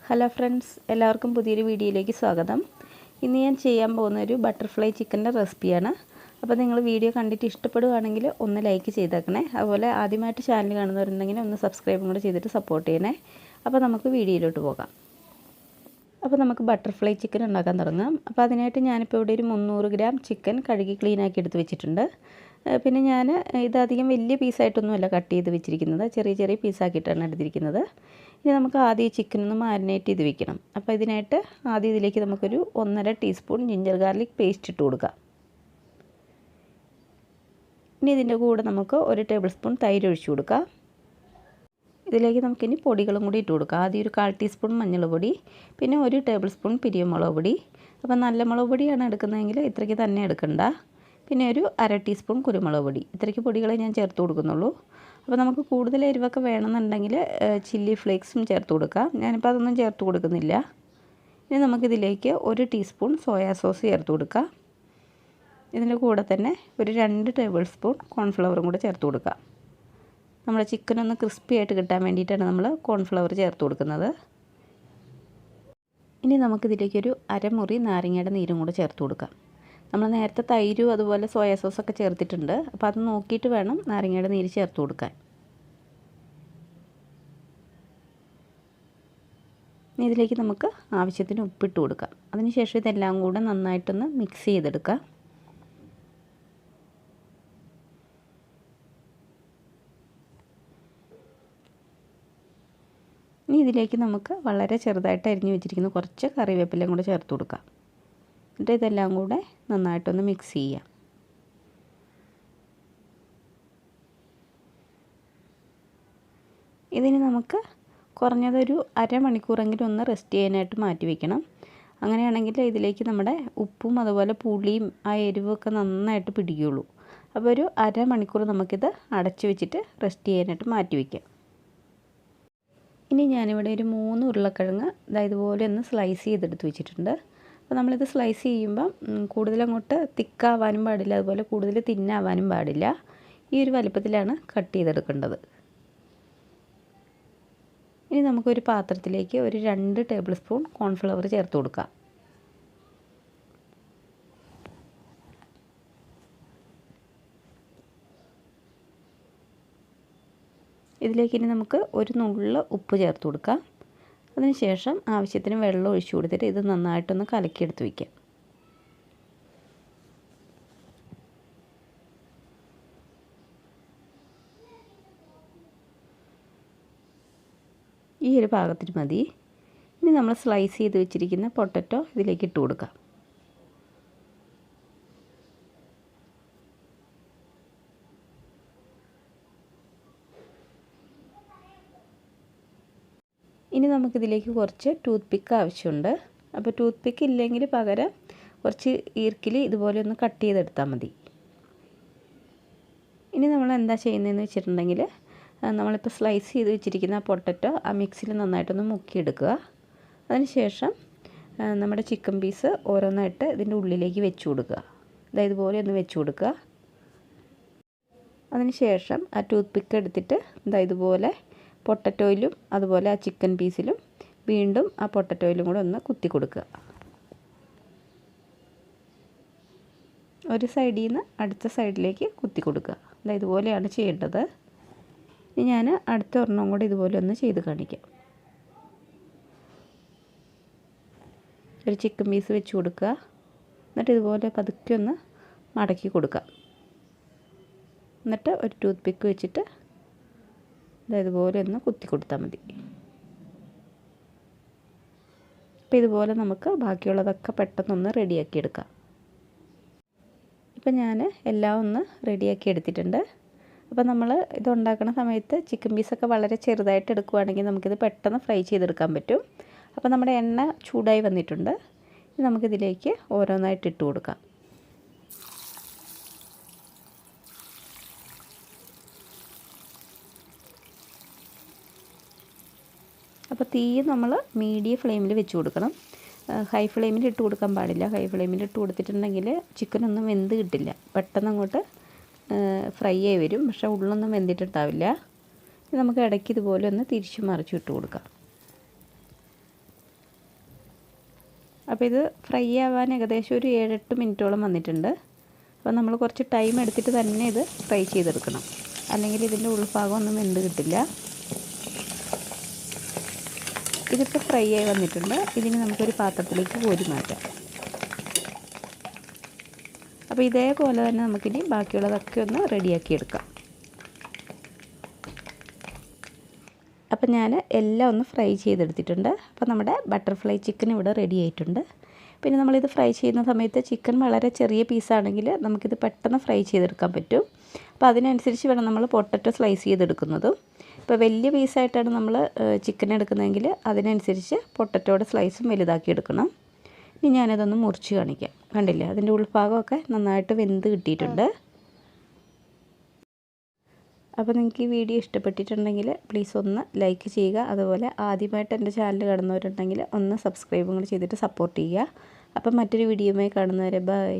Hello friends, എല്ലാവർക്കും പുതിയൊരു വീഡിയോയിലേക്ക് സ്വാഗതം. ഇന്ന് ഞാൻ ചെയ്യാൻ പോകുന്ന ഒരു ബട്ടർഫ്ലൈ ചിക്കൻ്റെ റെസിപ്പിയാണ്. അപ്പോൾ നിങ്ങൾ വീഡിയോ കണ്ടിട്ട് ഇഷ്ടപ്പെടുകയാണെങ്കിൽ ഒന്ന് ലൈക്ക് ചെയ്തേക്കണേ. അതുപോലെ ആദ്യമായിട്ട് ചാനൽ കാണുന്നവരുണ്ടെങ്കിൽ ഒന്ന് സബ്സ്ക്രൈബും കൂടെ ചെയ്തിട്ട് സപ്പോർട്ട് ചെയ്യണേ. അപ്പോൾ നമുക്ക് വീഡിയോയിലോട്ട് പോകാം. അപ്പോൾ നമുക്ക് ബട്ടർഫ്ലൈ ചിക്കൻ ഉണ്ടാക്കാൻ തുടങ്ങാം. അപ്പോൾ അതിനായിട്ട് ഞാനിപ്പോൾ ഇവിടെ ഒരു 300 ഗ്രാം ചിക്കൻ കഴുകി ക്ലീനാക്കി എടുത്ത് വെച്ചിട്ടുണ്ട്. പിന്നെ ഞാൻ ഇതധികം വലിയ പീസായിട്ടൊന്നുമല്ല കട്ട് ചെയ്ത് വെച്ചിരിക്കുന്നത്, ചെറിയ ചെറിയ പീസാക്കിയിട്ടാണ് എടുത്തിരിക്കുന്നത്. ഇനി നമുക്ക് ആദ്യം ഈ ചിക്കൻ ഒന്ന് മാരിനേറ്റ് ചെയ്ത് വെക്കണം. അപ്പോൾ ഇതിനായിട്ട് ആദ്യം ഇതിലേക്ക് നമുക്കൊരു 1.5 ടീസ്പൂൺ ജിഞ്ചർ ഗാർലിക് പേസ്റ്റ് ഇട്ട് കൊടുക്കാം. ഇനി ഇതിൻ്റെ കൂടെ നമുക്ക് 1 ടേബിൾ സ്പൂൺ തൈര് ഒഴിച്ചു കൊടുക്കാം. ഇതിലേക്ക് നമുക്കിനി പൊടികളും കൂടി ഇട്ട് കൊടുക്കാം. ആദ്യം ഒരു 1/4 ടീസ്പൂൺ മഞ്ഞൾപ്പൊടി, പിന്നെ 1 ടേബിൾ സ്പൂൺ പിരിയമുളക് പൊടി. അപ്പോൾ നല്ല മുളക് പൊടിയാണ് എടുക്കുന്നതെങ്കിൽ ഇത്രയ്ക്ക് തന്നെ എടുക്കണ്ട. പിന്നെ ഒരു 1/2 ടീസ്പൂൺ കുരുമുളക് പൊടി. ഇത്രയ്ക്ക് പൊടികളെ ഞാൻ ചേർത്ത് കൊടുക്കുന്നുള്ളൂ. അപ്പോൾ നമുക്ക് കൂടുതൽ എരിവൊക്കെ വേണമെന്നുണ്ടെങ്കിൽ ചില്ലി ഫ്ലേക്സും ചേർത്ത് കൊടുക്കാം. ഞാനിപ്പോൾ അതൊന്നും ചേർത്ത് കൊടുക്കുന്നില്ല. ഇനി നമുക്കിതിലേക്ക് 1 ടീസ്പൂൺ സോയാ സോസ് ചേർത്ത് കൊടുക്കാം. ഇതിൻ്റെ കൂടെ തന്നെ ഒരു 2 ടേബിൾ സ്പൂൺ കോൺഫ്ലവറും കൂടെ ചേർത്ത് കൊടുക്കാം. നമ്മുടെ ചിക്കൻ ഒന്ന് ക്രിസ്പി ആയിട്ട് കിട്ടാൻ വേണ്ടിയിട്ടാണ് നമ്മൾ കോൺഫ്ലവർ ചേർത്ത് കൊടുക്കുന്നത്. ഇനി നമുക്കിതിലേക്കൊരു അരമുറി നാരങ്ങയുടെ നീരും കൂടെ ചേർത്ത് കൊടുക്കാം. നമ്മൾ നേരത്തെ തൈരും അതുപോലെ സോയാ സോസൊക്കെ ചേർത്തിട്ടുണ്ട്. അപ്പോൾ അത് നോക്കിയിട്ട് വേണം നാരങ്ങയുടെ നീര് ചേർത്ത് കൊടുക്കാൻ. ഇനി ഇതിലേക്ക് നമുക്ക് ആവശ്യത്തിന് ഉപ്പിട്ട് കൊടുക്കാം. അതിനുശേഷം ഇതെല്ലാം കൂടെ നന്നായിട്ടൊന്ന് മിക്സ് ചെയ്തെടുക്കാം. ഇനി ഇതിലേക്ക് നമുക്ക് വളരെ ചെറുതായിട്ട് അരിഞ്ഞു വെച്ചിരിക്കുന്ന കുറച്ച് കറിവേപ്പിലയും കൂടെ ചേർത്ത് കൊടുക്കാം. എന്നിട്ട് ഇതെല്ലാം കൂടെ നന്നായിട്ടൊന്ന് മിക്സ് ചെയ്യാം. ഇതിന് നമുക്ക് കുറഞ്ഞതൊരു അരമണിക്കൂറെങ്കിലും ഒന്ന് റെസ്റ്റ് ചെയ്യാനായിട്ട് മാറ്റി വയ്ക്കണം. അങ്ങനെയാണെങ്കിൽ ഇതിലേക്ക് നമ്മുടെ ഉപ്പും അതുപോലെ പുളിയും ആ എരിവൊക്കെ നന്നായിട്ട് പിടിക്കുകയുള്ളൂ. അപ്പോൾ ഒരു അരമണിക്കൂർ നമുക്കിത് അടച്ചു വെച്ചിട്ട് റെസ്റ്റ് ചെയ്യാനായിട്ട് മാറ്റി വയ്ക്കാം. ഇനി ഞാനിവിടെ ഒരു 3 ഉരുളക്കിഴങ്ങ് ഇതുപോലെ ഒന്ന് സ്ലൈസ് ചെയ്തെടുത്ത് വെച്ചിട്ടുണ്ട്. അപ്പോൾ നമ്മളിത് സ്ലൈസ് ചെയ്യുമ്പം കൂടുതലങ്ങോട്ട് തിക്കാവാനും പാടില്ല, അതുപോലെ കൂടുതൽ തിന്നാവാനും പാടില്ല. ഈ ഒരു വലിപ്പത്തിലാണ് കട്ട് ചെയ്തെടുക്കേണ്ടത്. ഇനി നമുക്കൊരു പാത്രത്തിലേക്ക് ഒരു 2 ടേബിൾ സ്പൂൺ കോൺഫ്ലവർ ചേർത്ത് കൊടുക്കാം. ഇതിലേക്ക് ഇനി നമുക്ക് ഒരു നുള്ള് ഉപ്പ് ചേർത്ത് കൊടുക്കാം. അതിനുശേഷം ആവശ്യത്തിന് വെള്ളം ഒഴിച്ചു കൊടുത്തിട്ട് ഇത് നന്നായിട്ടൊന്ന് കലക്കിയെടുത്ത് വയ്ക്കാം. ഈ ഒരു പാകത്തിന് മതി. ഇനി നമ്മൾ സ്ലൈസ് ചെയ്ത് വെച്ചിരിക്കുന്ന പൊട്ടറ്റോ ഇതിലേക്ക് ഇട്ട് കൊടുക്കാം. ഇനി നമുക്കിതിലേക്ക് കുറച്ച് ടൂത്ത് പിക്ക് ആവശ്യമുണ്ട്. അപ്പോൾ ടൂത്ത് പിക്ക് ഇല്ലെങ്കിൽ പകരം കുറച്ച് ഈർക്കിൽ ഇതുപോലെ ഒന്ന് കട്ട് ചെയ്തെടുത്താൽ മതി. ഇനി നമ്മൾ എന്താ ചെയ്യുന്നതെന്ന് വെച്ചിട്ടുണ്ടെങ്കിൽ നമ്മളിപ്പോൾ സ്ലൈസ് ചെയ്ത് വെച്ചിരിക്കുന്ന ആ പൊട്ടറ്റോ ആ മിക്സിയിൽ നന്നായിട്ടൊന്ന് മുക്കിയെടുക്കുക. അതിനുശേഷം നമ്മുടെ ചിക്കൻ പീസ് ഓരോന്നായിട്ട് ഇതിൻ്റെ ഉള്ളിലേക്ക് വെച്ച് കൊടുക്കുക. ഇതുപോലെ ഒന്ന് വെച്ച് കൊടുക്കുക. അതിനുശേഷം ആ ടൂത്ത് പിക്ക് എടുത്തിട്ട് ഇതുപോലെ പൊട്ടറ്റോയിലും അതുപോലെ ആ ചിക്കൻ പീസിലും വീണ്ടും ആ പൊട്ടറ്റോയിലും കൂടെ ഒന്ന് കുത്തി കൊടുക്കുക. ഒരു സൈഡിൽ നിന്ന് അടുത്ത സൈഡിലേക്ക് കുത്തി കൊടുക്കുക. ഇതുപോലെയാണ് ചെയ്യേണ്ടത്. ഇനി ഞാൻ അടുത്ത ഒരെണ്ണം കൂടെ ഇതുപോലെ ഒന്ന് ചെയ്ത് കാണിക്കാം. ഒരു ചിക്കൻ പീസ് വെച്ച് കൊടുക്കുക. എന്നിട്ട് ഇതുപോലെ പതുക്കെ ഒന്ന് മടക്കി കൊടുക്കുക. എന്നിട്ട് ഒരു ടൂത്ത് പിക്ക് വെച്ചിട്ട് ഇതുപോലെ ഒന്ന് കുത്തി കൊടുത്താൽ മതി. അപ്പോൾ ഇതുപോലെ നമുക്ക് ബാക്കിയുള്ളതൊക്കെ പെട്ടെന്നൊന്ന് റെഡിയാക്കി എടുക്കാം. ഇപ്പം ഞാൻ എല്ലാം ഒന്ന് റെഡിയാക്കി എടുത്തിട്ടുണ്ട്. അപ്പോൾ നമ്മൾ ഇത് ഉണ്ടാക്കുന്ന സമയത്ത് ചിക്കൻ പീസൊക്കെ വളരെ ചെറുതായിട്ട് എടുക്കുകയാണെങ്കിൽ നമുക്കിത് പെട്ടെന്ന് ഫ്രൈ ചെയ്തെടുക്കാൻ പറ്റും. അപ്പോൾ നമ്മുടെ എണ്ണ ചൂടായി വന്നിട്ടുണ്ട്. ഇനി നമുക്കിതിലേക്ക് ഓരോന്നായിട്ട് ഇട്ട് കൊടുക്കാം. അപ്പോൾ തീ നമ്മൾ മീഡിയം ഫ്ലെയിമിൽ വെച്ച് കൊടുക്കണം. ഹൈ ഫ്ലെയിമിൽ ഇട്ട് കൊടുക്കാൻ പാടില്ല. ഹൈ ഫ്ലെയിമിൽ ഇട്ട് കൊടുത്തിട്ടുണ്ടെങ്കിൽ ചിക്കനൊന്നും വെന്ത് കിട്ടില്ല. പെട്ടെന്ന് അങ്ങോട്ട് ഫ്രൈ ആയി വരും, പക്ഷേ ഉള്ളൊന്നും വെന്തിട്ടുണ്ടാവില്ല. നമുക്ക് ഇടയ്ക്ക് ഇതുപോലെ ഒന്ന് തിരിച്ചു മറിച്ച് ഇട്ട് കൊടുക്കാം. അപ്പോൾ ഇത് ഫ്രൈ ആവാൻ ഏകദേശം ഒരു 7-8 മിനിറ്റോളം വന്നിട്ടുണ്ട്. അപ്പോൾ നമ്മൾ കുറച്ച് ടൈം എടുത്തിട്ട് തന്നെ ഇത് ഫ്രൈ ചെയ്തെടുക്കണം, അല്ലെങ്കിൽ ഇതിൻ്റെ ഉൾഭാഗം ഒന്നും വെന്ത് കിട്ടില്ല. ഇതിപ്പോൾ ഫ്രൈ ആയി വന്നിട്ടുണ്ട്. ഇതിന് നമുക്കൊരു പാത്രത്തിലേക്ക് കോരി മാറ്റാം. അപ്പോൾ ഇതേപോലെ തന്നെ നമുക്കിനി ബാക്കിയുള്ളതൊക്കെ ഒന്ന് റെഡിയാക്കി എടുക്കാം. അപ്പോൾ ഞാൻ എല്ലാം ഒന്ന് ഫ്രൈ ചെയ്തെടുത്തിട്ടുണ്ട്. അപ്പോൾ നമ്മുടെ ബട്ടർഫ്ലൈ ചിക്കൻ ഇവിടെ റെഡി ആയിട്ടുണ്ട്. പിന്നെ നമ്മളിത് ഫ്രൈ ചെയ്യുന്ന സമയത്ത് ചിക്കൻ വളരെ ചെറിയ പീസാണെങ്കിൽ നമുക്കിത് പെട്ടെന്ന് ഫ്രൈ ചെയ്തെടുക്കാൻ പറ്റും. അപ്പോൾ അതിനനുസരിച്ച് വേണം നമ്മൾ പൊട്ടറ്റോ സ്ലൈസ് ചെയ്തെടുക്കുന്നതും. ഇപ്പോൾ വലിയ പീസായിട്ടാണ് നമ്മൾ ചിക്കൻ എടുക്കുന്നതെങ്കിൽ അതിനനുസരിച്ച് പൊട്ടറ്റോയുടെ സ്ലൈസും വലുതാക്കി എടുക്കണം. ഇനി ഞാനതൊന്ന് മുറിച്ച് കാണിക്കാം. കണ്ടില്ലേ, അതിൻ്റെ ഉൾഭാഗമൊക്കെ നന്നായിട്ട് വെന്ത് കിട്ടിയിട്ടുണ്ട്. അപ്പോൾ നിങ്ങൾക്ക് ഈ വീഡിയോ ഇഷ്ടപ്പെട്ടിട്ടുണ്ടെങ്കിൽ പ്ലീസ് ഒന്ന് ലൈക്ക് ചെയ്യുക. അതുപോലെ ആദ്യമായിട്ട് എൻ്റെ ചാനൽ കാണുന്നവരുണ്ടെങ്കിൽ ഒന്ന് സബ്സ്ക്രൈബും കൂടി ചെയ്തിട്ട് സപ്പോർട്ട് ചെയ്യുക. അപ്പം മറ്റൊരു വീഡിയോയുമായി കാണുന്നവരെ ബൈ.